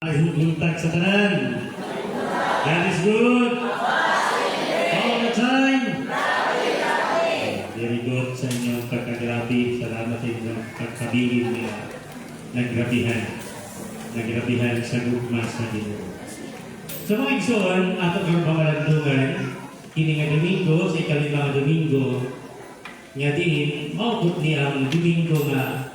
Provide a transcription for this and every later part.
Ay hugluntag sa tanan. God is good. All the time. Very good sa inyong pagkagrabe. Salamat sa inyong pagkabilin na nagrabihan sa gugma sa Ginoo. So mga igsoon, ato kang pamalandungan, kini nga Domingo, sa ikalimang Domingo, nga din, maupot ni ang Domingo nga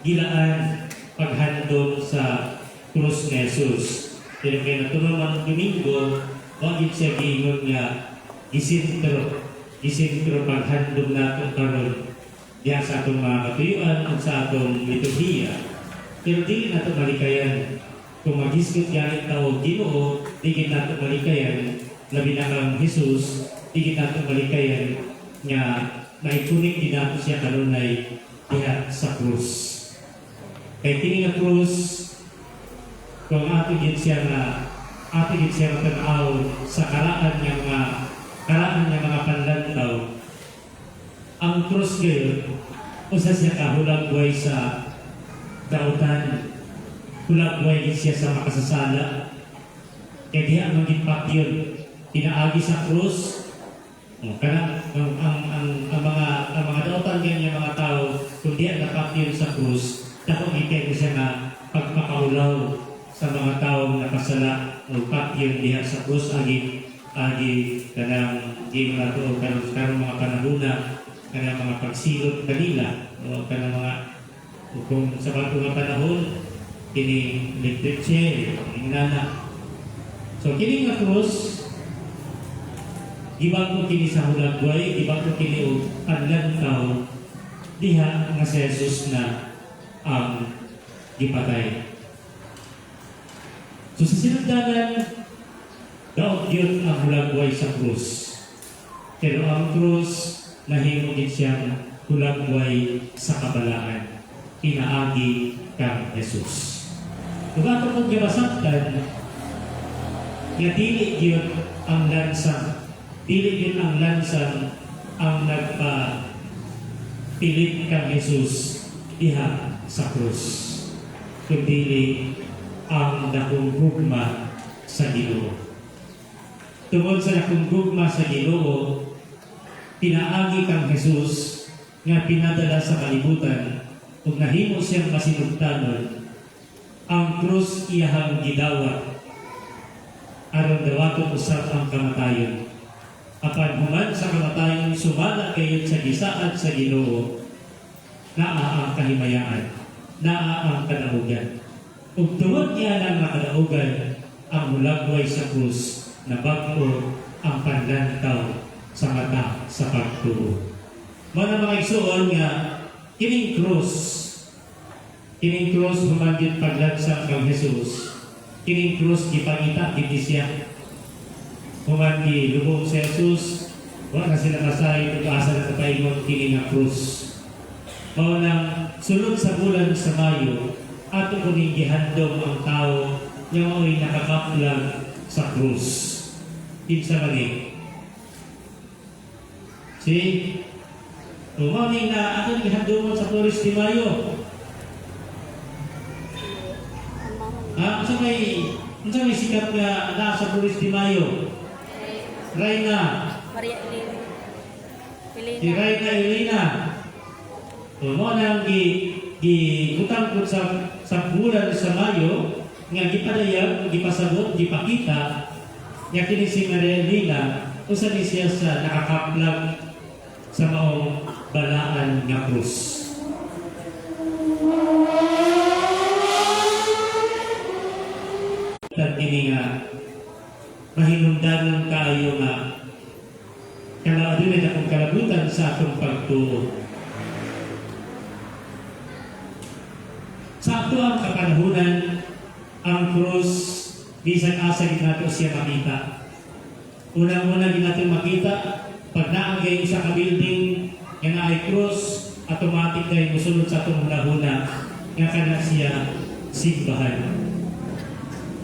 gilaan paghandom sa krus ni Jesus. Pero kaya natulong ang Domingo, wagin siya giingon nga gisintro paghandom natin karon diya sa atong mga katuyuan at sa atong liturhiya. Pero di nato malikayan kung maghiskot ganit tao Ginoo, di nato malikayan labi na kang Jesus, di nato malikayan nga naikunik din nato siya kanunay diya sa krus. Kaya kini nga krus, kung atigin siya matanaw sa karaan niya mga panlantaw, ang krus ngayon, usa siya kahulagway sa dautan, hulagway siya sa makasasala. Kaya diya ang magigpat yun, pinaagi sa krus, ang mga dautan niya mga tao, kung diya napak yun sa krus, dako ikay ko siya na pagpakaulaw sa mga taong nakasala o patyon diha sa krus agi kanang di mga to kanang mga panahuna kanang mga pagsilot kanila o kanang mga kung sa bago nga panahon kini litreche inana. So kini nga krus gibang ko kini sa hulagway, gibang ko kini og panlantaw diha nga si Jesus na ang gipatay. So sa sinagdanan, daot yun ang hulagway sa krus. Pero ang krus, nahimugin siyang hulagway sa kabalaan. Inaagi kang Jesus. Kung ato kong gabasaktan, nga dili yun ang lansang. Dili yun ang lansang ang nagpa-pilit kang Jesus diha sa krus, kundi ang nakunggugma sa Ginoo. Tungod sa nakunggugma sa Ginoo, pinaagi kang Jesus nga pinadala sa kalibutan ug nahimo siyang masinugtanon. Ang krus iyahang gidawat aron dawaton usab ang kamatayon. Apan human sa kamatayon sumala kayo sa gisaad sa Ginoo, naa ang kahimayaan, naa ang kadaugan. Ug tungod niya ng kadaugan, ang hulagway sa krus na bag-o ang panlantaw sa mata sa pagtuo. Mga igsuon nga, kining krus humagit paglansang kang Jesus, kining krus gipangita giti siya. Humagi lubog si Jesus, wala na sila masahay ug asa na kapaingon kini nga krus. Mao nang sulod sa bulan sa Mayo, ato kuning gihandom ang tao nga mao'y nakakaplag sa krus. Kinsa mali? Umani na ato gihandomon sa Flores de Mayo. Unsa may sikat nga naa sa Flores de Mayo? Reyna. Maria Elena. Si Reyna Elena. Mo nang gibutang ko sa bulan sa Mayo nga gipadayag, gipasabot, gipakita nga kini si Maria Elena usa ni siya sa nakakaplag sa maong balaan nga krus. Kini nga mahinungdanon kaayo nga kalaunan akong kalabutan sa atong pagtuo. Sa ato ang kapanahunan, ang krus, bisan asa ginato siya makita. Unang-una ginato makita, pag naagay sa ka-building, nga naay krus, automatic na musulod sa atong huna-huna, nga kana siya simbahan.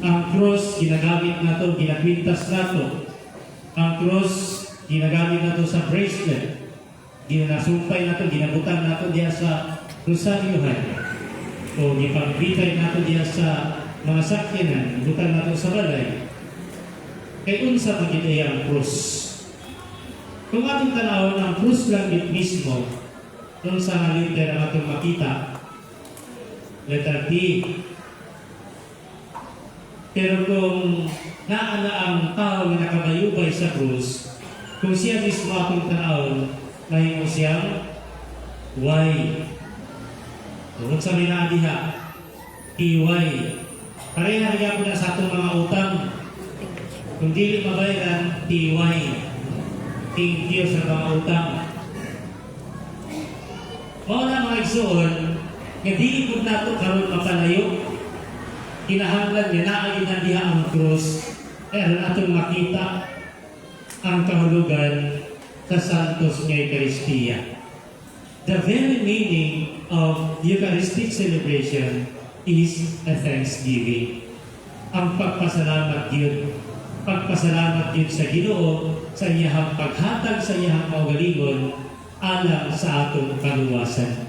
Ang krus, ginagamit nato, ginagwintas nato. Ang krus, ginagamit nato sa bracelet. Ginasumpay nato, ginabutan nato diya sa Rosariohan. o ipagbitay nato diya sa mga sakyanan, butang nato sa balay, kay unsa magid ay ang krus. Kung atong tanawon ang krus lang yun mismo, kung sa letter ang atong makita, letter T. Pero kung naana ang tao na nakamayubay sa krus, kung siya mismo atong tanawon, mahimo siyang Y. Tungkol sa minadiha, TY. Pareha rin ako na sa atong mga utang. Kung dili mabayaran, TY. Thank you sa mga utang. O na mga igsoon, nga dili po nato karon mapalayo, kinahanglan nga naagin na diha ang krus, pero atong makita ang kahulugan sa Santos nga Eucharistia. The very meaning of Eucharistic celebration is a thanksgiving. Ang pagpasalamat yun. Pagpasalamat yun sa Ginoo sa iyahang paghatag sa iyahang kaugalingon alang sa atong kaluwasan.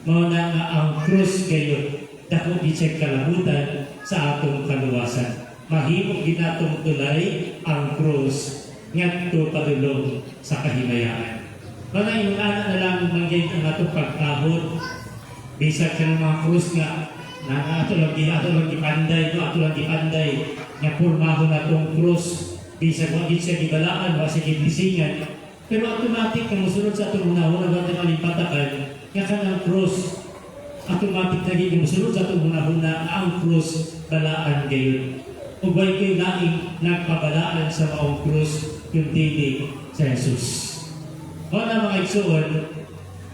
Mauna nga ang krus gayon, dako di siya kalabutan sa atong kaluwasan. Mahimo ginatong tulay ang krus ngadto padulong sa kahimayaan. Mga inuna na lang mangyay ang atong pagkahod. Bisag ka ng mga krus nga na ato lang ipanday, ato lang ipanday nga purmahon na itong krus. Bisag mo siya gibalaan, wa siya giblisingan. Pero automatic kang musunod sa atong unahon na batang alipatakan nga kanang krus. Automatic na gini musunod sa itong unahon na ang krus balaan gayon. Ubay kayo laing nagpabalaan sa maong krus yung dili sa Jesus. O na mga igsoon,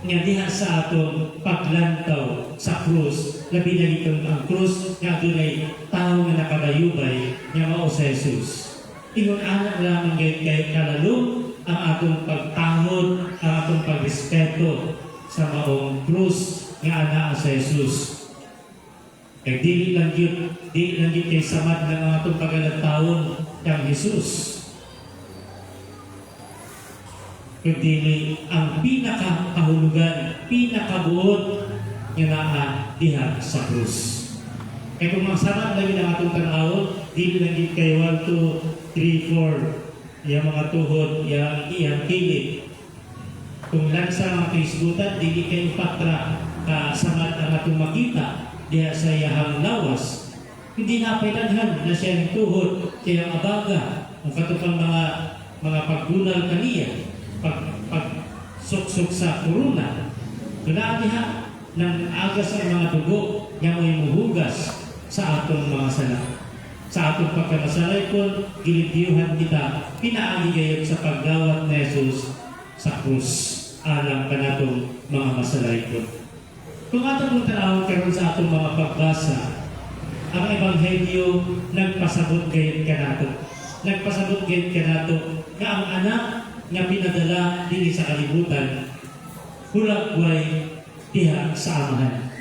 nga diha sa atong paglantaw sa krus, labi na itong ang krus nga dunay tao nga nakabayubay nga mao sa Jesus. Ingon anak lamang kay kalalo ang atong pagtahod, ang atong pagrespeto sa maong krus nga ana sa Jesus. Kay dili lang yun kay samad ng atong pagalatawon ang Jesus. Kundi ang pinakahulugan, pinakabuot nga naa diha sa krus. Kaya kung magsama lang ang atong tanawon, dili lang yun kay 1, 2, 3, 4, yung mga tuhod, yung kilid. Kung lang sa mga kaisgutan, dili kayo patra samad ang atong makita diha sa iyahang lawas. Hindi na pinaghan na siya ng tuhod, siya ang abaga, ang katupang mga paggunal kaniya. Pag-suksok sa kuruna, doon diha ng agas ang mga dugo nga may muhugas sa atong mga sala. Sa atong pagkamasalay ko, gilidiyuhan kita, pinaaligayot sa pagdawat na Jesus sa krus, alang ka natong mga masalay ko. Kung atong tanawon karon sa atong mga pagbasa, ang Ebanghelyo nagpasabot gayud ka nato. Nagpasabot gayud ka nato nga ang anak nga pinadala dili sa kalibutan, hulagway diha sa amahan.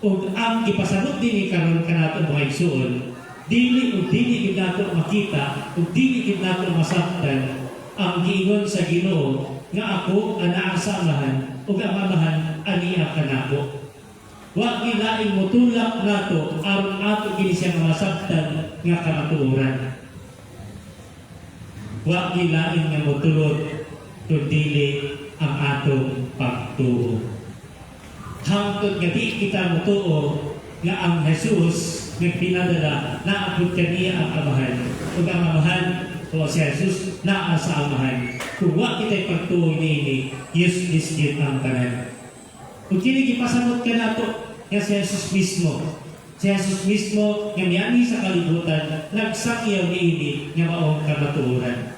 O ang ipasabot din karon kanato mga igsoon, dili gid nato makita, o dili gid nato masabtan ang giingon sa Ginoo nga ako anaa sa amahan, ug ang amahan ania kanako. Wa gilaing motulak nato aron ato kini siya masabtan nga kamatuoran. Wa gilain nga motulod kundi ang atong pagtuo. Hangtod nga di kita motuo nga ang Jesus nga pinadala naabot kaniya ang amahan. Ug ang amahan o si Jesus naa sa amahan. Kung wa kita'y pagtuo niini, useless yun ang tanan. Kung kini gipasamot ka nato nga si Jesus mismo. Si Jesus mismo nga miyani sa kalibutan nagsakyaw niini nga maong kamatuoran.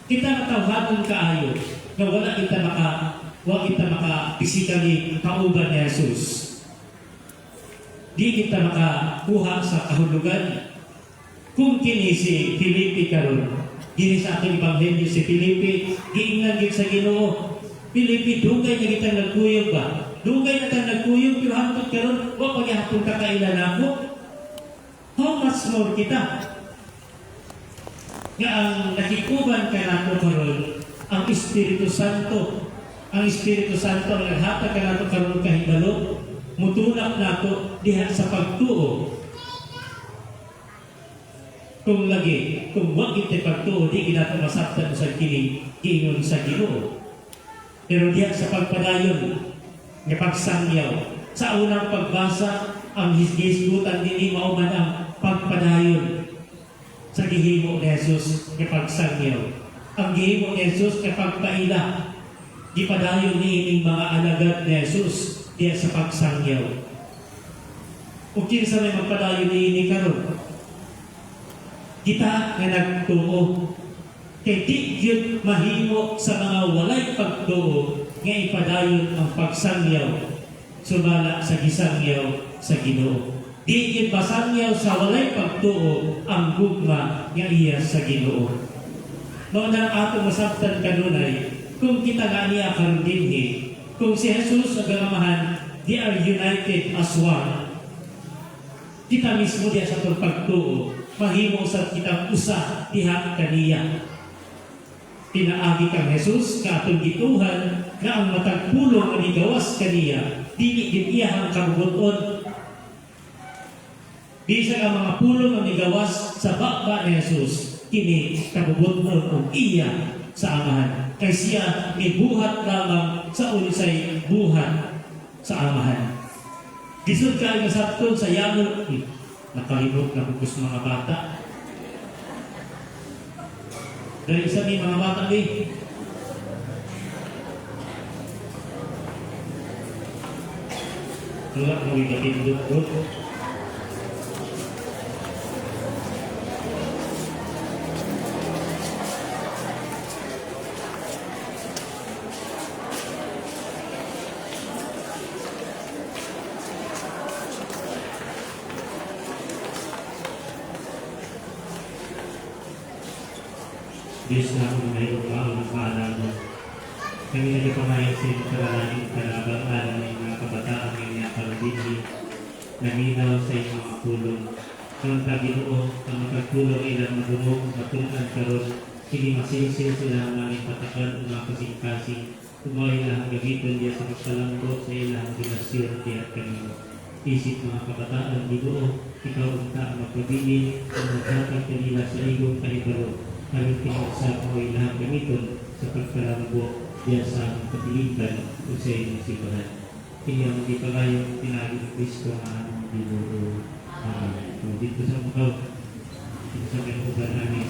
Kita matawhagon kaayo na wala kita maka physically kauban ni Jesus. Di kita makakuha sa kahulugan. Kung kini si Filipe karon, dili sa atong Ebanghelyo si Filipe, giingnan gid sa Ginoo. Filipe, dugay na kita nagkuyog ba? Dugay na kita nagkuyog, pero hangtod karon, wa pagyapon ka kailan ako. How much more kita? Nga ang nakikuban ka nato karon ang Espiritu Santo. Ang Espiritu Santo ang naghatag ka nato karon kahibalo. mutulak nato diha sa pagtuo. Kung wag iti pagtuo, di kinato masabtan sa kining ingon sa Ginoo. Pero diha sa pagpadayon, nga pagsangyaw, sa unang pagbasa, ang hisgutan din mauman ang pagpadayon sa gihimo ni Jesus nga pagsangyaw. Ang gihimo ni Jesus nga pagpaila, gipadayon ni ining mga alagad ni Jesus diya sa pagsangyaw. Ug kinsa may magpadayon ni ini karon? Kita nga nagtuo. Kay di gyud mahimo sa mga walay pagtuo nga ipadayon ang pagsangyaw sumala sa gisangyaw sa Ginoo. Di gyud masangyaw sa walay pagtuo ang gugma nga iya sa Ginoo. Mao nang ato masabtan kanunay kung kita nga niya karon dinhi, kung si Jesus ug ang Amahan they are united as one. Kita mismo diya sa pagtuo mahimo sa kitang usa diha kaniya. Pinaagi kang Jesus ka atong gituhan nga ang matag pulong nga migawas kaniya dili gid iya ang kabubuton. Bisag ang mga pulong nga migawas sa bakba ni Jesus kini kabubuton og iya sa Amahan. Kay siya mibuhat lamang sa unsay buhat sa Amahan. Gisod kay masabton sa yamot nakalimot na bugos mga bata. Dari isa ni mga bata ni. Wala mo ikatindot ko. Diyos na kung may upaw ng paalam mo. Kami nagpamayasin karalaning kalabang alam ng mga kabataan ng nakalabindi, naminaw sa iyong mga pulong. Ang Ginoo, ang magpagpulong ilang madumog, matungan karon, hindi masilsil sila ang aming patakan o mga kasing-kasing, tumaw ilang gamiton diya sa pagkalambot sa ilang dinasyon diya kanino. Isip mga kabataan, Ginoo, ikaw unta ang magpabilin, ang maghatag kanila sa iyong kahibaro. Kami pinagsak mo ilang gamiton sa pagkalambo diya sa kapilitan o sa inyong simbahan. Iyang di palayong pinagi ng Kristo ang aming Ginoo. Dito sa mukaw, dito sa pinukuban namin.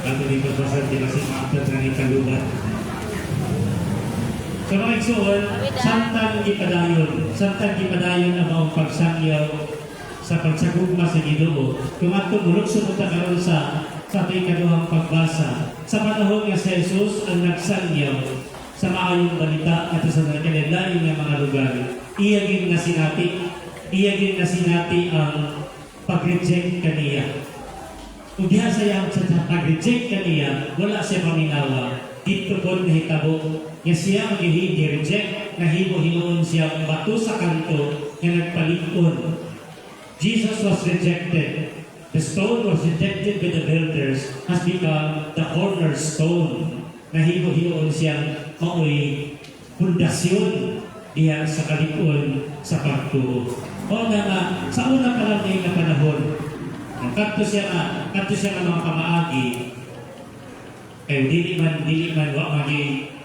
Ato dito pasal di masing maakta ng ikalubat. So mga igsoon, samtang gipadayon ang maong pagsangyaw sa pagsagugma sa Ginoo. Kung ato mulukso ta karon sa ating ikaduhang pagbasa, sa panahon nga si Jesus ang nagsangyaw sa maayong balita at sa nagkalilain nga mga lugar, iyagin na sinati ang pag-reject kaniya. Kung diha sayang sa pag-reject kaniya, wala siya paminawa. Dito po nahitabo nga siya ang i-reject, nahimo-hinoon siya bato sa kanto nga nagpalikon. Jesus was rejected. The stone was rejected by the builders has become the cornerstone. Nahimo-hinoon siya maoy pundasyon diha sa kalikon sa pagtuo. O nga sa una pa lang na panahon, kadto siya nga mga kamaagi, kaya dili man wa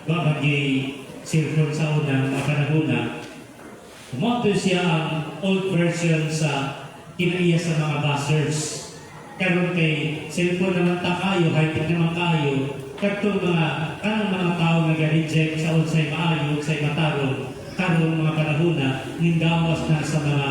magi cellphone sa unang mga panahon na umato siya ang old version sa kinaiya sa mga buzzers. Karon kay cellphone naman ta kayo, high-tech naman kayo, kadto kanang mga tao nag-reject sa unsay maayo, unsay matarong, karon mga panahon na ningawas na sa mga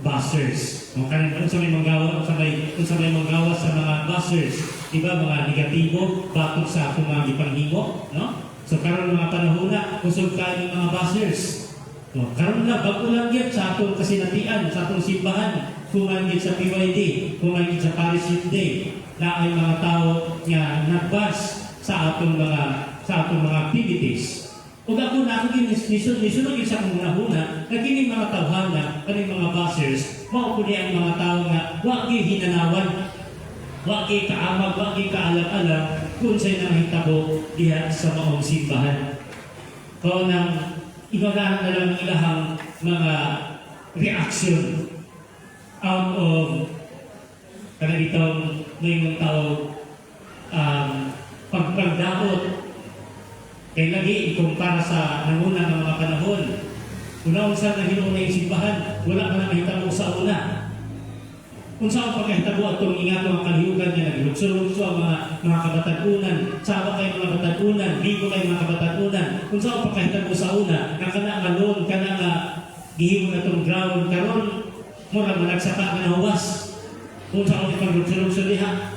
buzzers. Unsa may manggawas sa mga buzzers, diba mga negatibo batok sa akong mga gipanghimo, no? So karon mga panahon na kusog kayo mga buzzers. No, karon na bago lang yan sa atong kasinatian, sa atong simbahan, kumangit sa PYD, kumangit sa Paris Youth Day, na ay mga tao nga nagbas sa atong mga activities. Ug ako na ako nisunod yun sa kong una, naging mga tawhana, kaning mga buzzers, mao po niya ang mga tao nga, wag gyud hinanawan, wag gyud kaamag, wag gyud kaalam-alam, kung sa'y nangahitabo diha sa maong simbahan. Kung nang inagahan na lang ilahang mga reaction out of kanang may tao pagdaot kay lagi ikumpara sa nanguna ng mga panahon. Una sa nahinuon na yung simbahan, wala ka na mahitabo sa una. Kung saan pagkahitabo at itong ingato ang kalihugan niya, naglugso-lugso ang mga kabatanunan, sawa kayo mga kabatanunan, bigo kayo mga kabatanunan. Kung saan pagkahitabo sa una, nakana malon, kana nga gihimo na itong ground, karon mura malagsaka na nahuwas. Kung saan ipag-lugso-lugso diha.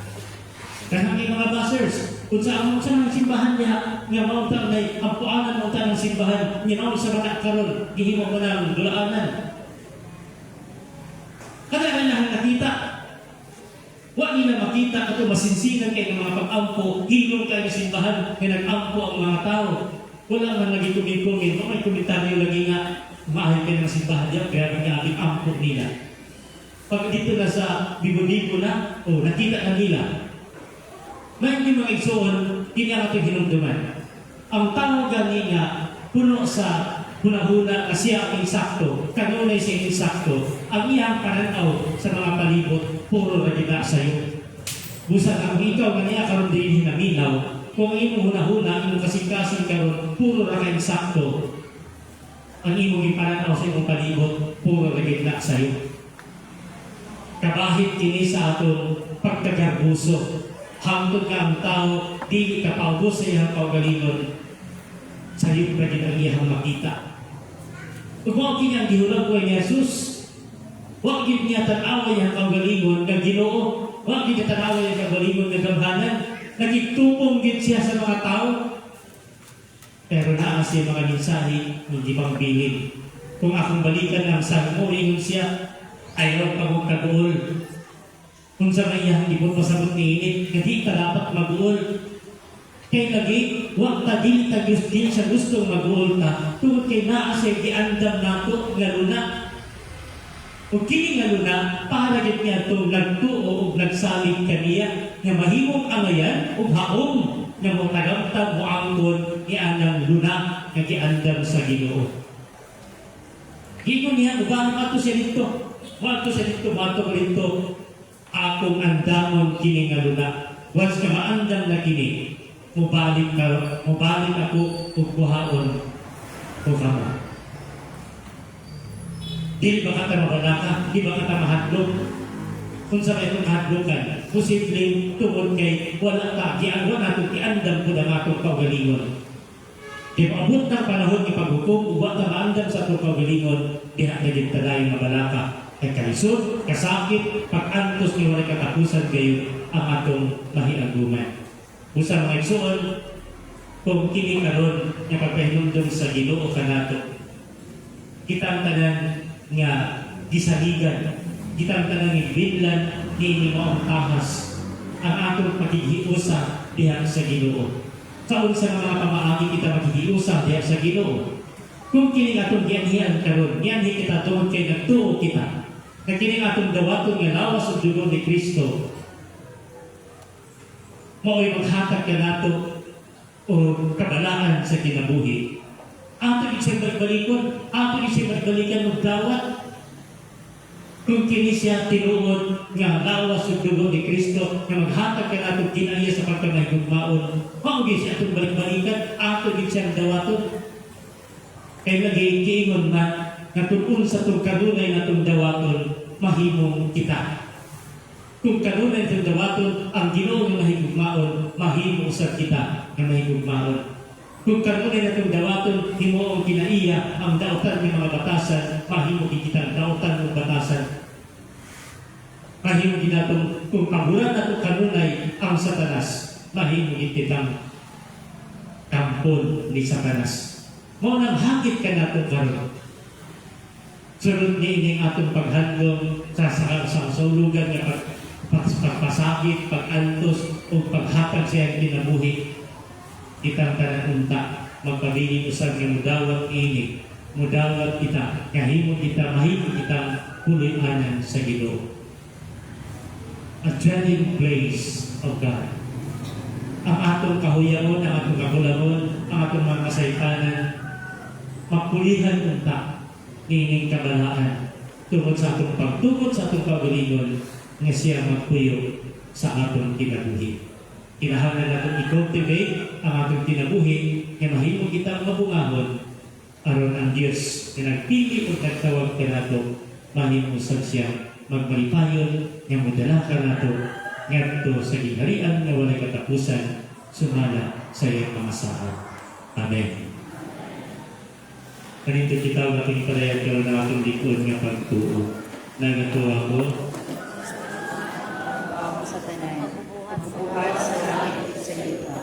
Kaya may mga buzzers, kung saan ang simbahan niya, nga maunta na ampuanan maunta ng simbahan, niya sa mga karon, gihimo mo ng dulaanan. Kada na nakita, wa nila makita ato masinsinan kay ng mga pag-ampo, hilong kayo simbahan, nga nag-ampo ang mga tao. Wala man lagi kumingkuming, may komentaryo lagi nga, maahay kayo ng simbahan niya, kaya nag-aabing ampo nila. Pag dito na sa bigo-bigo na, nakita na nila, may hindi mga igsoon, hindi natin hinumduman. Ang tao gani nga, puno sa huna-huna na siya ang insakto, kanunay siya ang insakto, ang iyang pananaw sa mga palibot, puro na kita sa iyo. Busa ang ikaw nga niya karon din hinaminaw, kung imo huna-huna, imo kasing-kasing karon, puro na ka insakto, ang imong ipananaw sa imong palibot, puro na kita sa iyo. Kabahit kini sa atong pagkagarbuso. Hangtod nga ang tao, di kapaubos sa iyang kaugalingon, sa iyo pa din ang iyang makita. Kung huwag kanyang gihulag ko ni Jesus, huwag yun niya tanawa iyang kaugalingon ng Ginoo, huwag yun niya tanawa iyang kaugalingon ng gamhanan, nagitupong din siya sa mga tao, pero naa siya mga mensahe, hindi pang bilin. Kung akong balikan ng saan mo, ingon siya, ayaw pa mong kaguol. Kung sa kaya, hindi po pasabot ni init, hindi ka dapat mag-uol. Kaya lagi, huwag ta din siya gustong mag-uol ta. Tungkol kay naa siya, giandam na ito, ngaluna. Kung kini ngaluna, para git niya ito, nagtuo o nagsalig kaniya, na mahimong amayan o haong, na mo tagamtag mo angkon, ianang luna, na giandam sa Ginoo. Ginoo niya, ubahan ato siya dito. Wato siya dito, wato ko dito. Akong andamon kini nga luna. Once ka maandam na kini, mubalik ako ugbuhaon o kamo. Di ba ka mabalaka? Di ba ka mahadlok? Kung sa may mahadlokan, posibleng tungod kay wala ka, gianwa natin iandam ko na atong kaugalingon. Di ba abot ng panahon ni paghukom, ubat na maandam sa atong kaugalingon, di na kaging talayung mabalaka. Kay kalisod, kasakit, pag-antos ni walay katapusan kayo ang atong mahiaguman. Usa mga igsoon, kung kini karon nga pagpahinumdum sa Ginoo kanato, kita ang tanan nga gisaligan, kita ang tanan nga bidlan ni maong tahas ang atong paghihiusa diha sa Ginoo. Sa unsa mga pamaagi kita maghihiusa diha sa Ginoo. Kung kini atong gianhian karon, gianhi kita tungod kay nagtuo kita. Na kini atong dawaton nga lawas ug dugo ni Kristo. Mao'y maghatag ka nato o kabalaan sa kinabuhi. Ato isang magbalikon, ato isang magbalikan og dawat. Kung kini siya tinuod nga lawas ug dugo ni Kristo nga maghatag ka nato kinaiya sa pagkamahigugmaon, mao gyud siya atong balik-balikan, ato gyud siyang dawaton. Kay lagi kiingon man nga tungkol sa itong kanunay na itong dawaton, mahimong kita. Kung kanunay itong dawaton, ang Ginoo nga mahigugmaon, mahimo sa kita na mahigugmaon. Kung kanunay na itong dawaton, himo ang kinaiya, ang daotan ng mga batasan, mahimo kita ang daotan ng batasan. Mahimo ginatong, kung kaburan na itong kanunay ang Satanas, mahimo kitang kampon ni Satanas. Mo nang hakit ka na itong karoon. Sunod ni ining atong paghandong sa sulugan nga pagpasakit, pag-antos, o paghatag siya ang kinabuhi. Kitang tanang unta, magpabiling usab nga mudawat ini, mudawat kita, kahimo kita, mahimo kita puloy-anan sa Ginoo. A dwelling place of God. Ang atong kahuyaon, ang atong kakulangon, ang atong mga kasaytanan, mapulihan unta nining kabalaan tungod sa atong pagtugot sa atong kaugalingon nga siya magpuyo sa atong kinabuhi. Kinahanglan natong i-cultivate ang atong kinabuhi nga mahimo kita mabungahon aron ang Dios nga nagpili o nagtawag kanato mahimo sa siya magmalipayon nga modala kanato ngadto sa gingharian nga walay katapusan sumala sa iyang pamasahan. Amen. Kanito kita nating padayon karon na atong likod nga pagtuo. Nagatuwa ko sa tanan, buhat sa langit sa lupa,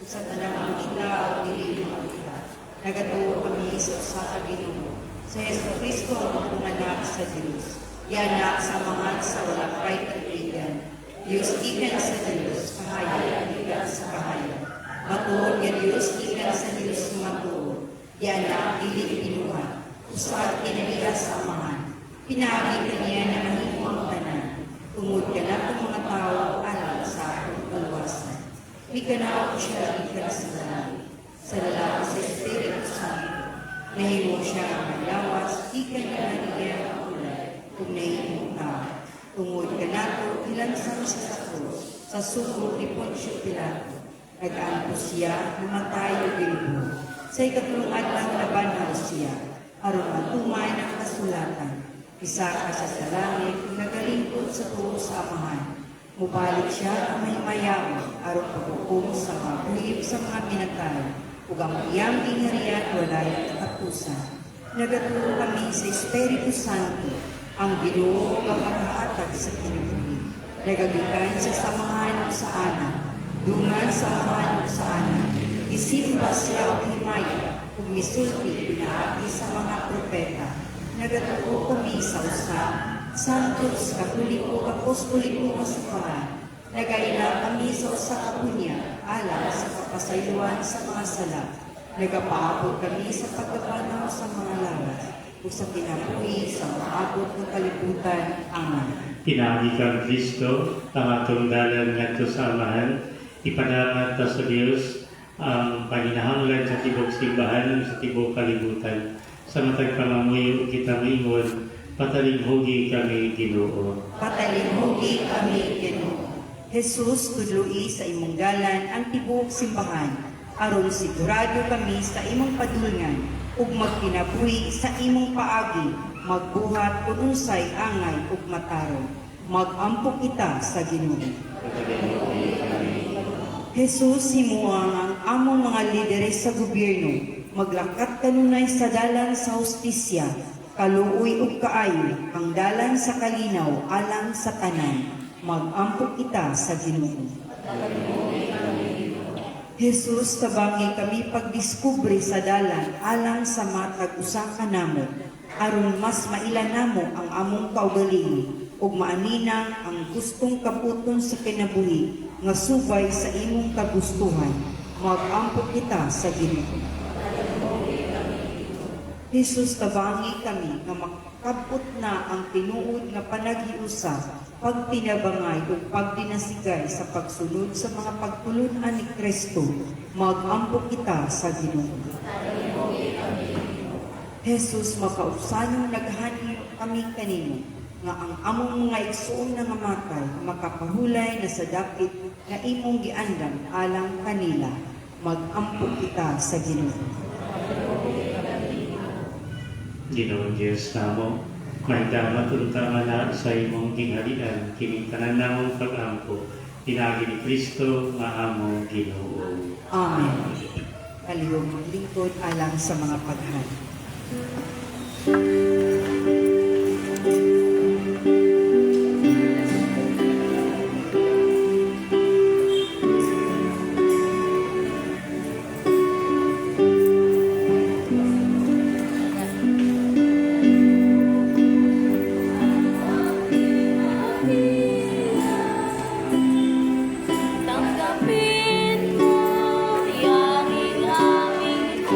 sa tanang kita o ililim kita. Nagatuo kami sa usa ka Ginoo, sa Yesu Kristo ang anak sa Diyos. Yanak sa mga sa walang kaibigan. Diyos ikan sa Diyos, kahayag ikan sa kahayag. Matuod nga Diyos ikan sa Diyos matuod. Yanak ilig pinuha, usad kinaliga sa amahan. Pinagi kaniya na mahimong tanan. Tungod ka na itong mga tao alam sa atong kaluwasan. Ikanaw ko siya ikan sa langit. Sa lalaki sa Espiritu Santo. Nahimo siya ang malawas, ikan ka na niya ang ulay. Kung nahimong tao. Tungod ka na ito, ilansam siya sa krus. Sa sugo ni Poncio Pilato. Nag-aampo siya, namatay o ginubo. Sa ikatlong adlaw nabanhaw siya. Aron matumay ng kasulatan. Isa ka siya sa langit, nagalingkod sa tuo sa amahan. Mubalik siya ang may mayaman, aron paghukom sa mga buhib sa mga pinatay. Ug ang iyang gingharian walay katapusan. Nagaturo kami sa Espiritu Santo, ang Ginoo ang makahatag sa kinabuhi. Nagagikan sa samahan sa anak, dungan sa amahan sa anak. Isimba siya ang himaya, ug misulti pinaagi sa mga propeta. Nagatuo kami sa usa, santos, katoliko, apostoliko, kasaparan. Nagaila kami sa usa ka punya, alang sa kapasayuan sa mga sala. Nagapaabot kami sa pagkapanaw sa mga lawas, o sa kinabuhi sa maabot ng kalibutan. Amen. Pinagi kang Kristo, ang atong dalan ngadto sa amahan, ipadamat ta sa Dios ang paginahanglan sa tibok simbahan sa tibok kalibutan. Sa matag pamamuyo kita maingon, patalinghugi kami Ginoo. Patalinghugi kami Ginoo. Jesus, tudloi sa imong dalan ang tibok simbahan, aron sigurado kami sa imong padulngan, ug magkinabuhi sa imong paagi, magbuhat kung unsay angay ug matarong. Mag-ampo kita sa Ginoo. Jesus, himuang ang among mga lideres sa gobyerno, maglakat kanunay sa dalan sa hustisya, kaluoy ug kaayo, ang dalan sa kalinaw alang sa tanan. Mag-ampo kita sa Ginoo. Jesus, tabangi kami pagdiskubre sa dalan alang sa matag usa ka namo, aron mas mailan namo ang among kaugalingon ug maaninang ang gustong kaputon sa kinabuhi nga subay sa imong kagustuhan. Mag-ampo kita sa Ginoo. Jesus, tabangi kami nga makabot na ang tinuod nga panaghiusa, pagtinabangay ug pagdinasigay sa pagsunod sa mga pagtulunan ni Kristo. Mag-ampo kita sa Ginoo. Jesus, makaupsanong naghanyo kami kanimo nga ang among mga igsoon nga matay makapahulay na sa dapit nga imong giandam alang kanila. Mag-ampo kita sa Ginoo. Ginoong Diyos namo, may damat untama na sa imong gingharian, kining tanan namong pag-ampo, pinagi ni Kristo nga among Ginoo. Amen. Kalihog maglingkod alang sa mga paghari. Tanggapin mo yang aming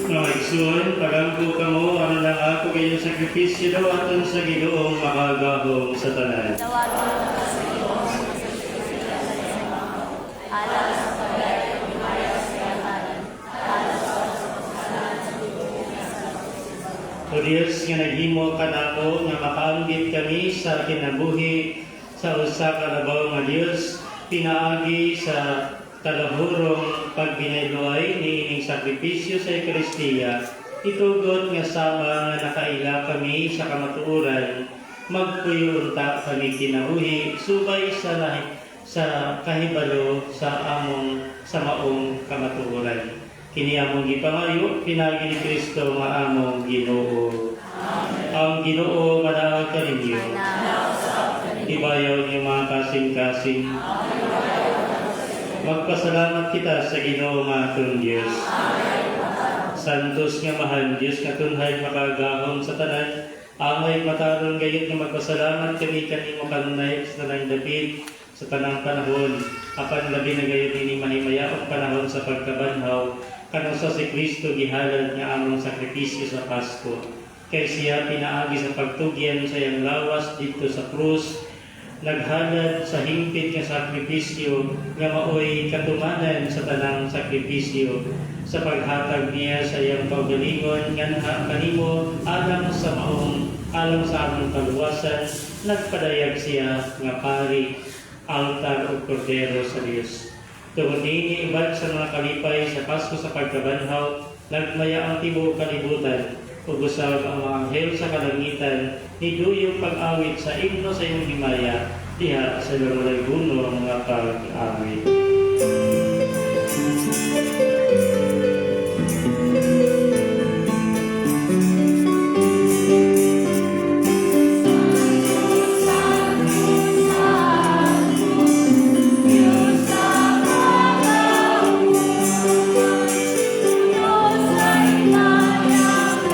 Maigsoon, pagampo ka mo, ano lang ako kayong sakripisyo daw aton sa Ginoong makagahom sa tanan. O Diyos nga naghimo ka nako nga makaambit kami sa kinabuhi sa usa ka labaw nga Diyos, pinaagi sa kalahurong pagbinayloay ni ining sakripisyo sa Ekaristiya, itugot nga sama nga nakaila kami sa kamatuoran, magpuyunta kami kinabuhi, subay sa kahibalo sa maong kamatuoran. Kini among gipangayo, pinagi ni Kristo nga among Ginoo. Ang Ginoo manaag kaninyo. Ibayaw niyo mga kasing-kasing. Magpasalamat kita sa Ginoo nga atong Dios. Santos nga mahal Dios nga tunhay makagahom sa tanan, amay mataron gayud nga magpasalamat kami kanimo kanunay sa tanang dapit sa tanang panahon, apan labi na gayud ini mahimayaong panahon sa pagkabanhaw kanang sa si Kristo gihalad nga among sakripisyo sa Pasko. Kay siya pinaagi sa pagtugyan sa iyang lawas dito sa krus, naghalad sa hingpit nga sakripisyo nga maoy katumanan sa tanang sakripisyo sa paghatag niya sa iyang kaugalingon nga kanimo alang sa among kaluwasan, nagpadayag siya nga pari, altar o kordero sa Dios. Tungod niini ibad sa mga kalipay sa Pasko sa pagkabanhaw, nagmaya ang tibuok kalibutan, ugusab ang mga anghel sa kalangitan, niduyong pag-awit sa imno sa iyong himaya, diha sa lalay buno mga pag-awit. Diyos ay mayang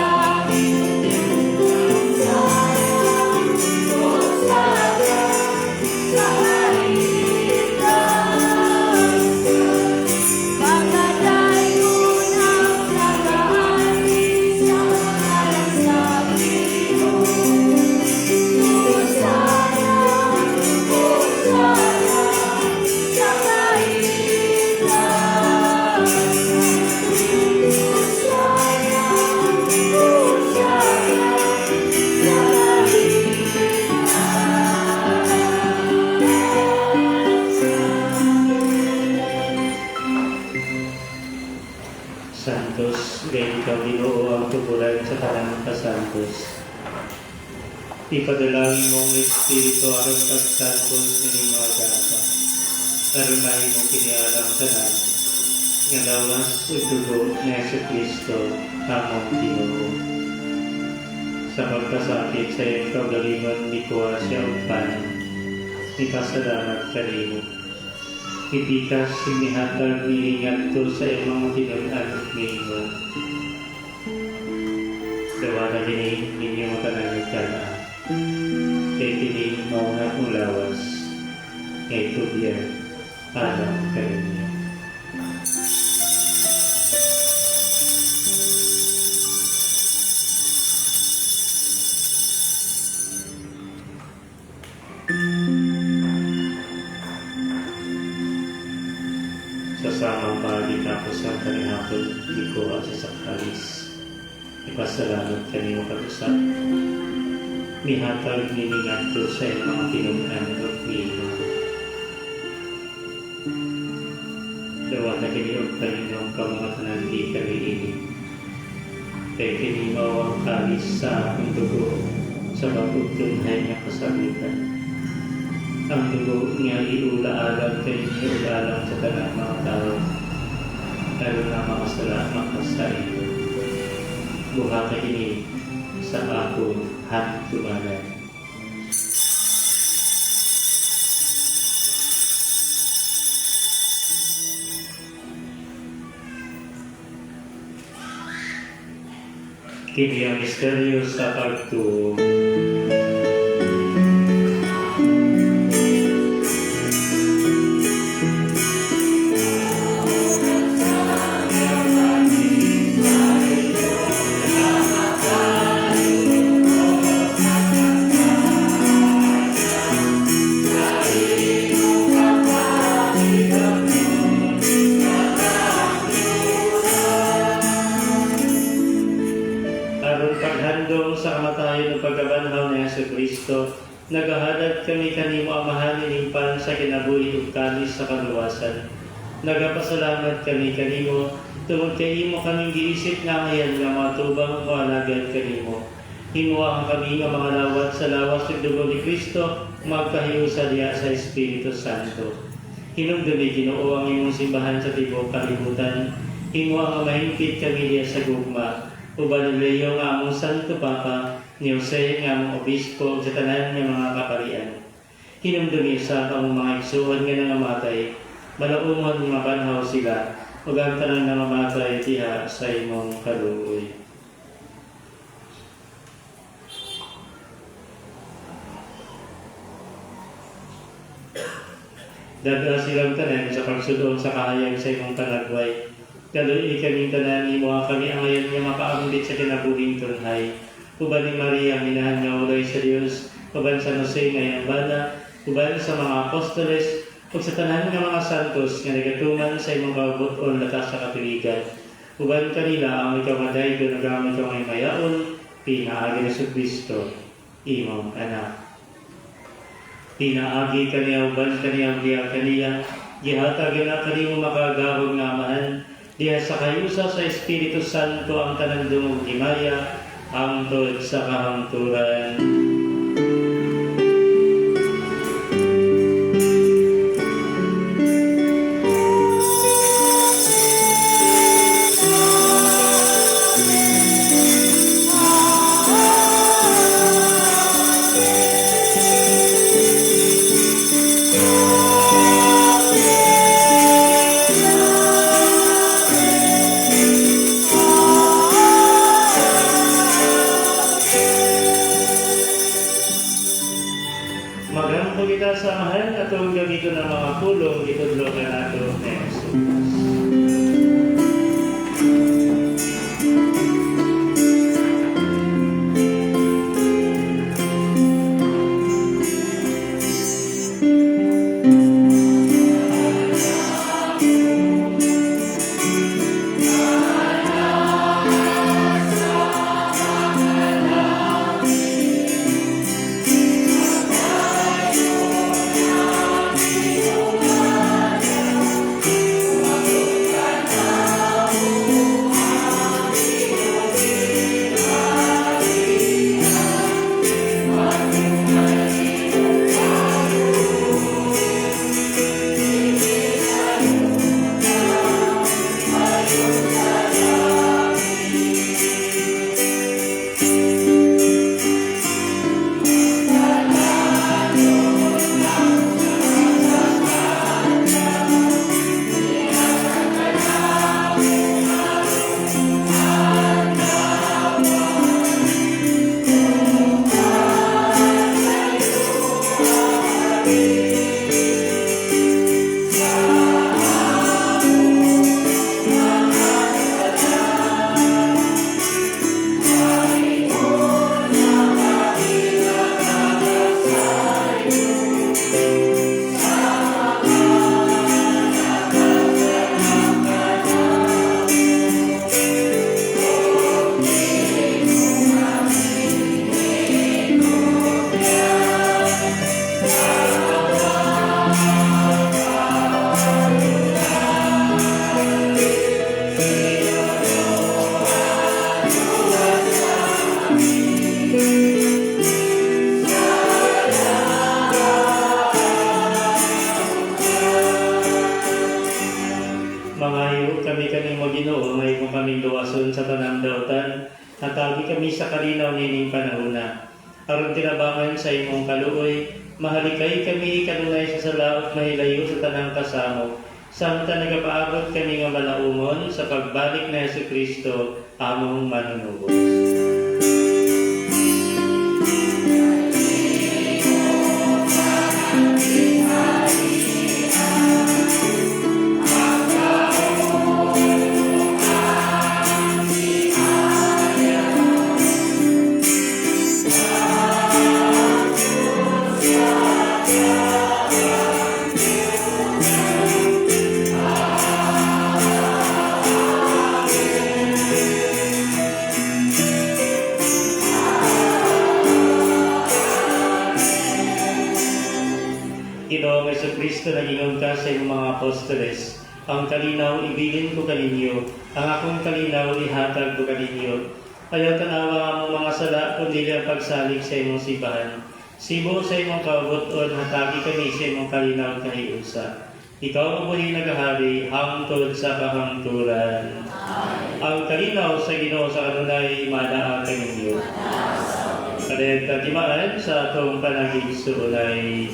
ang tubulan sa tanang kasantos. Ipadalangin mo ang Espiritu aron pagsantos ni mga data. Arunahin mo kinialang tanan. Nga lawas o dugo ni Jesucristo among Ginoo. Sa pagkasakit sa iyong kaugalingon, di kuha siya ang panan. Ipasalamat kanino. Ipikas sinihatag nilingat to sa iyong mga tinunan at mingo. Dawa na dinig ninyo matanangag ka na. Kaya tinig mauna kong lawas. Ngay tubyan, alam kayo niya. Sa samang pagi tapos ang kanihapon, di ko sa sakalis. Ipasalamat kanimo katusap. Mihatag niningat ko sa iyong mga tinunan at mino. Dawa na kiniog kaninong kamangatanan di kami ini. Kaya kinimaw ang kalis sa akong dugo sa pagkutunhay niya kasabitan. Ang dugo niya iula-alang kayo iula-alang sa tanang mga tao. Lalo na mga salamat sa iyo. Buhata ini sa akong hatumanan. Kini ang misteryo sa pagtuo. Paghandong sa kamatayon ng pagkabanhaw ni Jesucristo, nagahalad kami kanimo amahan nilimpan sa kinabuhi ug kanis sa kaluwasan. Nagapasalamat kami kanimo, tungod kay imo kaming giisip nga ngayon nga matubang o alagad kanimo. Himuha kami nga mga lawat sa lawas ug dugo ni Kristo, magkahiusa diha sa Espiritu Santo. Hinumdumi Ginoo ang imong simbahan sa tibuok kalibutan. Himuha nga mahingkit kami diha sa gugma. Uban Leo nga among Santo Papa, ni Jose nga among Obispo, sa tanan nga mga kaparian. Hinumdumi sa among mga igsuon nga nangamatay, malaumon nga mabanhaw sila, ug ang tanan nga mamatay diha sa imong kaluoy. Dadala silang tanan sa pagsudol sa kahayag sa imong panagway. Kaluoy kaming tanan imo kami ang ngayon nga makaambit sa kinabuhing tunhay. Uban ni Maria minahan nga uloy sa Dios, uban sa Jose nga yambala, uban sa mga apostoles, ug sa tanan nga mga santos nga nagatuman sa imong kabuton latas sa kapiligan. Uban kanila ang ikaw nga daygo nagamit ikaw nga mayaon, pinaagi ni Jesucristo, imong anak. Pinaagi kaniya uban kaniya kaniya, gihatag na kanimo makagahog nga amahan. Diha sa kayusa sa Espiritu Santo ang tanan dumong himaya, hangtod sa kahangturan. kami sa kalinaw nining panahona. Aron tinabangan sa imong kaluoy, mahalikay kami kanunay sa sala at mahilayo sa tanang kasamo. Samtang nagapaabot kami nga malaumon sa pagbalik na Jesucristo, among manunubos. Ginoong Jesucristo, nag-ingon ka sa iyong mga apostoles. Ang kalinaw, ibilin ko kaninyo. Ang akong kalinaw, ihatag ko kaninyo. Ayaw tanawa ang mga sala, kundi ang pagsalig sa imong sibahan. Sibo sa imong kaubuton, hatagi kami sa imong kalinaw kahiusa. Ikaw ang buhay nagahari, hangtod sa kahangturan. Ang kalinaw sa Ginoo sa kanunay, manaa kaninyo. Kadayag katimaan sa atong panagig suulay.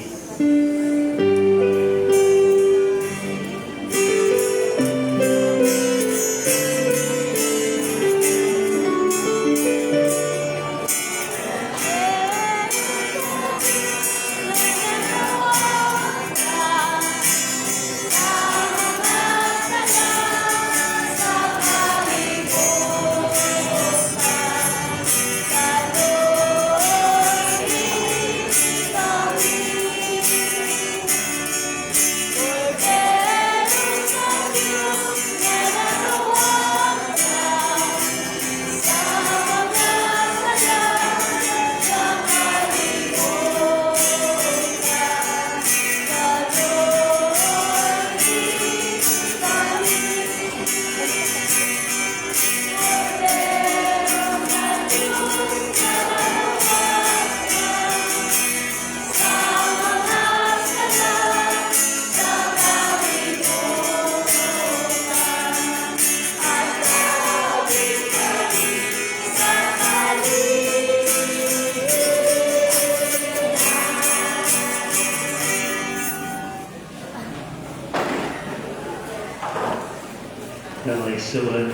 Namaisuan,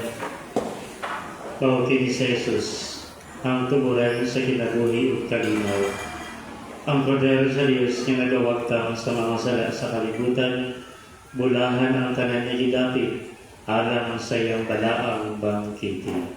pautin sa Jesus, ang tumuran sa kinabuhi ug kalinaw. Ang poder sa Diyos nga nagawagtang sa mga sala sa kalibutan, bulahan ang tanan niya gidapit, alang sa iyang balaang bangkiti.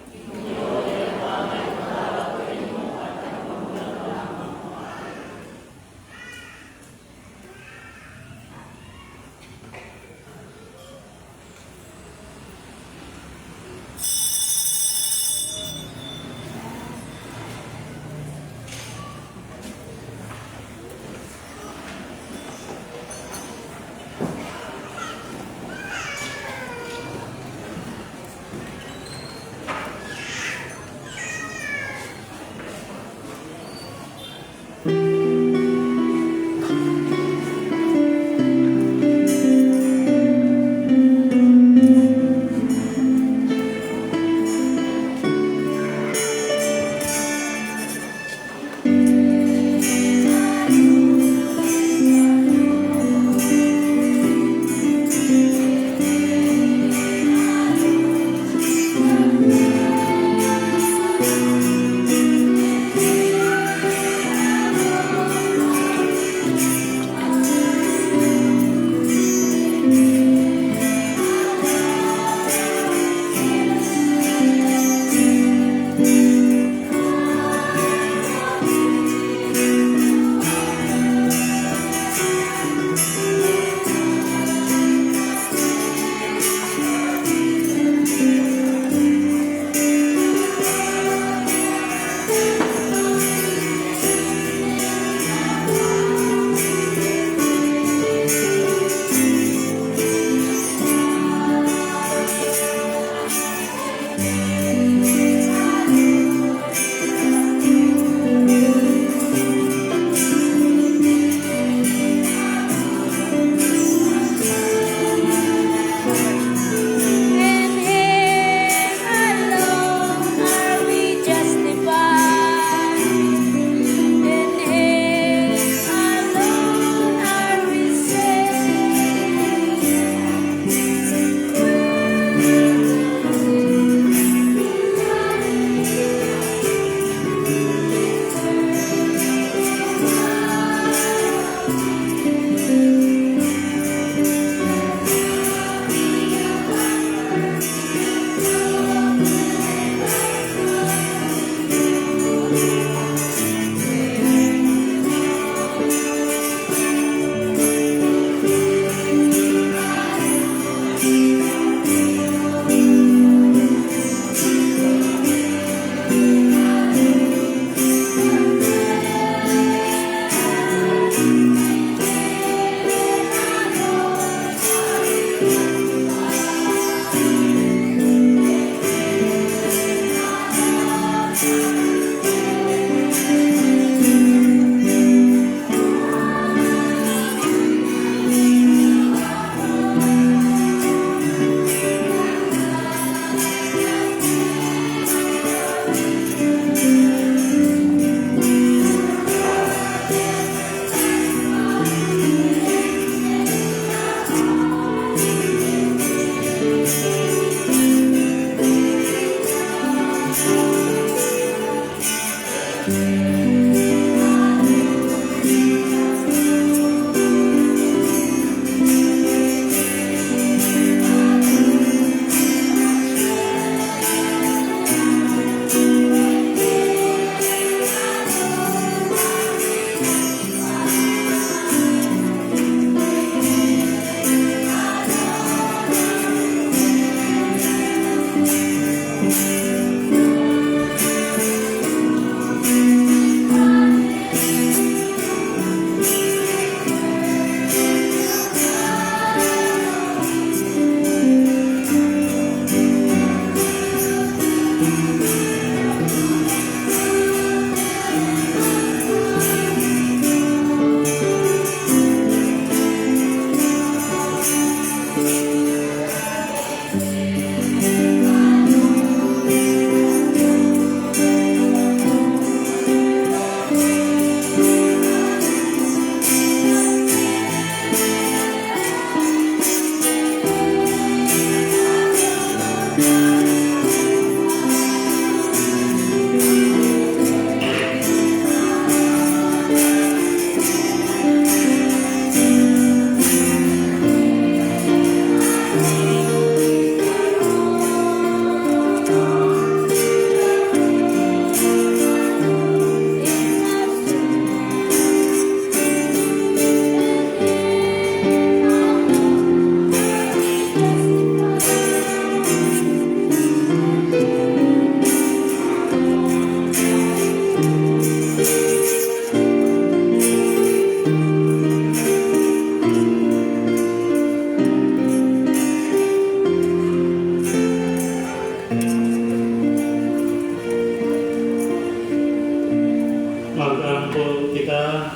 Mag-angkol kita,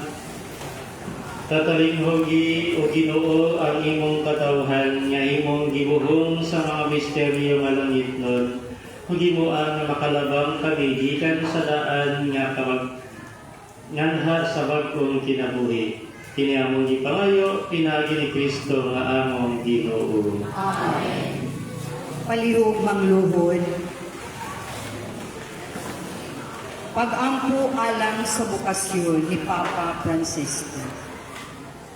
tatalinghogi o Ginoo ang imong katawhan nga imong gibuhong sa mga misteryo nga langit nun. Hugimuan nga makalabang kami gikan sa daan nga nganha sa bagong kinabuhi. Kini among gipangayo pinagi ni Kristo nga among Ginoo. Amen. Palihog mangluhod. Pag-ampo alang sa bukasyon ni Papa Francisco.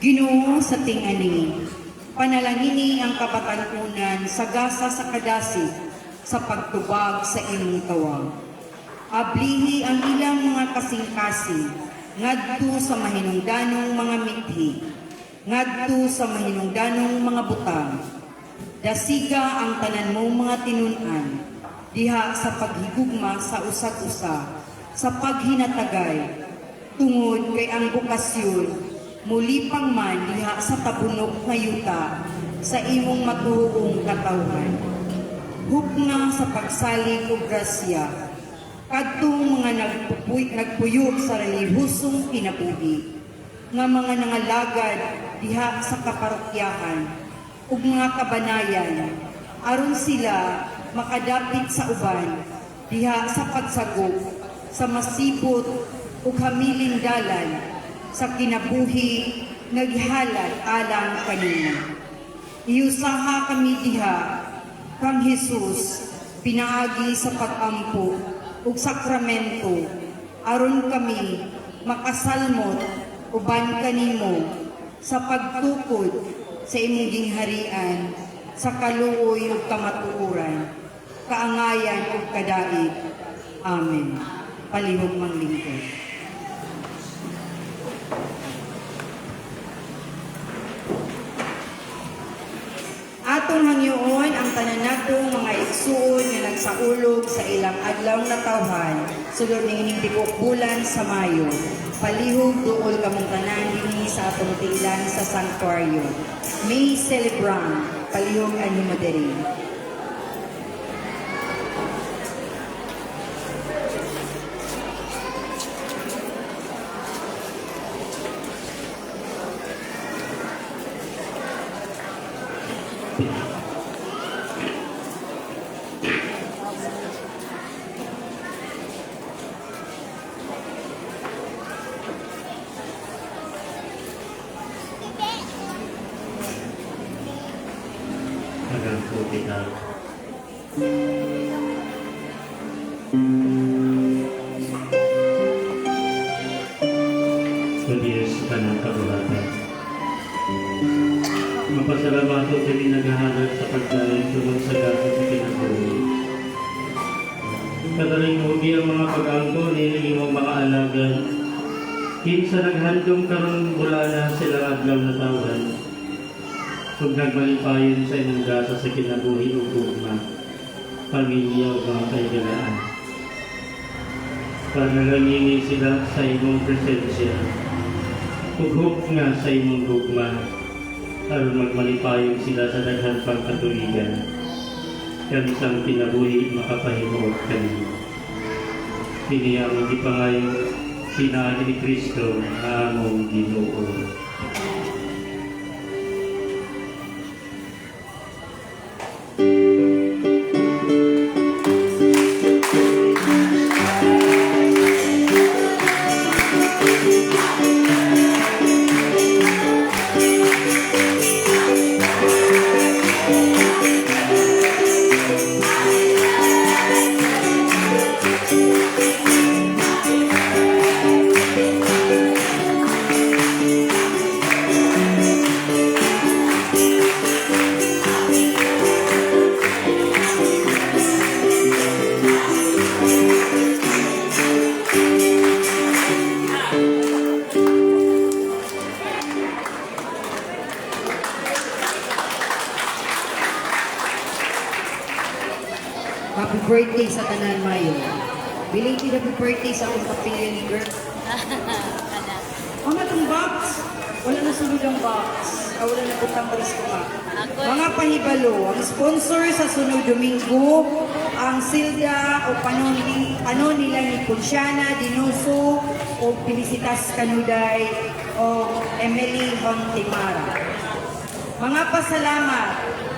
Ginoo sa tingani, panalangini ang kapatanunan sa gasa sa kadasi sa pagtubag sa imong tawag. Ablihi ang ilang mga kasing-kasing, ngadto sa mahinungdanong mga mithi, ngadto sa mahinungdanong mga butang. Dasiga ang tanan mong mga tinunan, diha sa paghigugma sa usag-usa, sa paghinatagay, tungod kay ang bukasyon, muli pang man diha sa tabunok nga yuta, sa imong matuong katawhan. Hukna sa pagsalig o grasya, kadtong mga nagpuyo sa relihusong kinabuhi, nga mga nangalagad diha sa kaparokyahan, ug mga kabanayan, aron sila makadapit sa uban, diha sa pagsagop, sa masipot ug hamiling dalan sa kinabuhi nga gihalad alang kanina. Iusaha kami diha kang Hesus pinaagi sa pag-ampo ug sakramento aron kami makasalmot uban kanimo sa pagtukod sa imong gingharian sa kaluoy ug kamatuoran, kaangayan ug kadaig. Amen. Palihog manglingkod. Atong hangyoon ang tanan natong mga igsuon nga nagsaulog sa ilang adlaw na tawhan sulod ning ining dikok bulan sa Mayo. Palihog duol kamong tanan dinhi sa atong tinglan sa sanctuaryo. May celebrant palihog animo diri. Mag-angkol kita. tanang kabuhatan. Mapasalamat ko kami naghahanap sa pagdaling tungkol sa gasa sa kinabuhi. Kadaling mubi ang mga pag-angko ni imong mga alagan. Kinsa naghandong karon bulana sila adlaw na tawhan. Kung nagmalipayon sa imong gasa sa kinabuhi o gugma, pamilya o mga kaigalaan. Panalanginin sila sa imong presensya. Tughok nga sa imong gugma, aron magmalipayon sila sa daghang pagkatuligan. Kanisang kinabuhi makapahimuot kanino. Piniyang ipangayo, pinaagi ni Kristo na among Ginoo. Happy birthday sa tanan Mayo. Belated happy birthday sa akong kapilya ni girl. Mga itong box. Wala na sunod ang box. Wala na butang balis ko ka. Mga pahibalo, ang sponsor sa sunod Domingo, ang Silda o panon nila ni Consiana, Dinoso, o Felicitas Canuday, o Emily Hontimara. Mga pasalamat.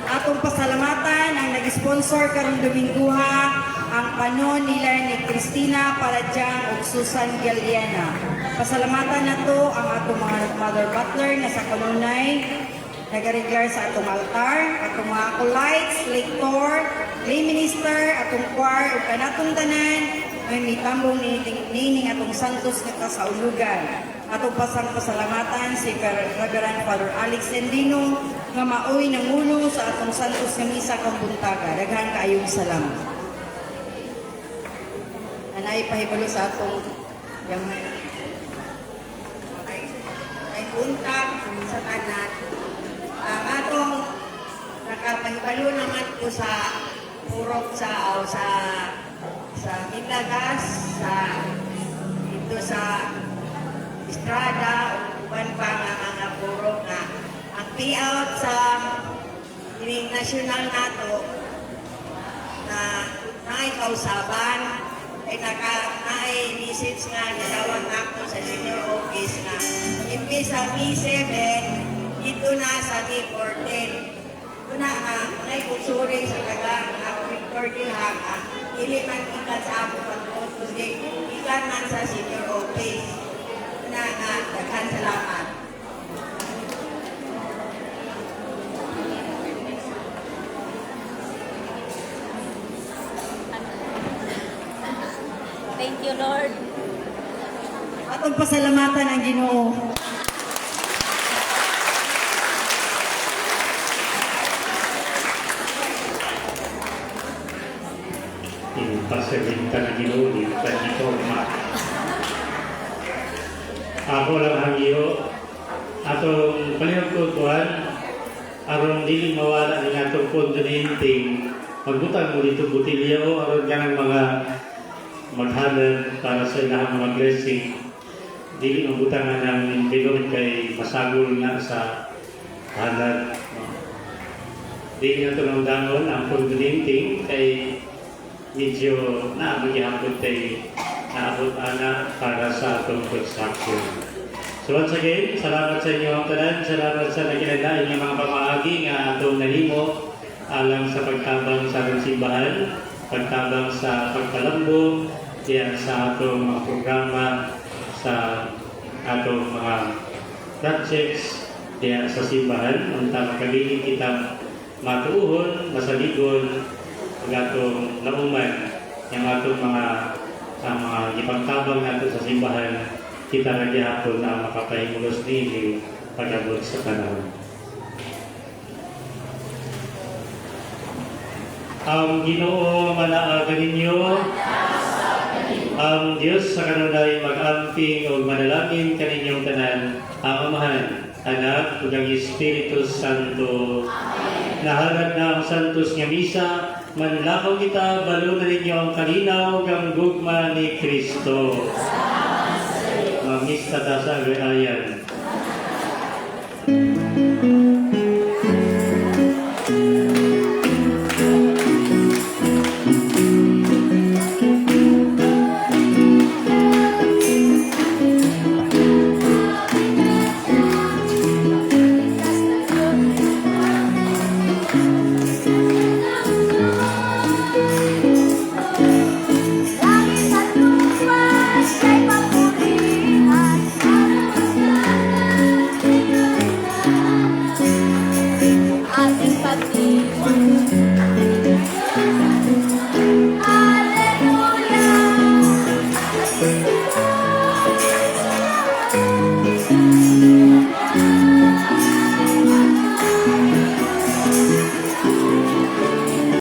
Atong pasalamatan ang nag-sponsor karong Dominguha ang panon nila ni Cristina Paradyang ug Susan Galiana. Pasalamatan nato ang atong mga mother butler na sa kanunay nagareglar sa atong altar, atong mga acolytes, lector, lay minister, atong choir ug kanatong tanan may mitambong nining atong santos nga kasaulugan. Atong pasalamatan si Reverend Father Alex Endino nga maoy nangulo sa atong santos nga misa kang buntaga. Daghang kaayong salamat. Anay pahibalo sa atong gamay. Ay buntag sa tanan. Ang atong nakapahibalo naman po sa purok sa Mitlagas, sa dito sa Estrada, uban pa nga mga purok na ang payout sa national nato na naikausaban ay naka-message nga nilawag ako sa senior office na imbis sa B7 dito na sa B14 ito na nga may kutsuri sa tagang ako recording haka ili man ikan sa ako pag-auto ikan man sa senior office ito na nga daghan salamat. Thank you, Lord. Atong pasalamatan ang Ginoo. Pasalimtan ang Ginoo di pagdiporma. Ako lang ang iyo. Atong palihog-tutuan aron dili mawala ni atong kontinenteng magbutang mo dito butilya o aron kanang mga maghanap para sa ilang mga blessing. Dili mabutangan ng bilog kay masagol na sa hanap. Dili na ito ng dangon ang kontinenteng kay medyo naamagihapot tayo naabot ana para sa atong construction. So once again, salamat sa inyo ang tanan, salamat sa naginagdain ng mga pamaagi nga atong nahimo alang sa pagtabang sa atong simbahan, pagtabang sa pagkalambong, diyan sa atong mga programa, sa atong mga projects diyan sa simbahan, unta makabiling kita matuuhon, masaligon, ang atong nauman, yung atong mga ipagtabang natin sa simbahan kita nga gihapon na makapahimulos nini pag-abot sa panahon. Ang Ginoo manaaga ninyo, ang Diyos sa kanunay mag-amping o manalangin kaninyong tanan, ang Amahan, Anak, ug ang Espiritu Santo. Nahalad na ang Santos nga Misa, manlakaw kita, balunan ninyo ang kalinaw ng gugma ni Kristo. Mangista ta sa agayan. Hallelujah.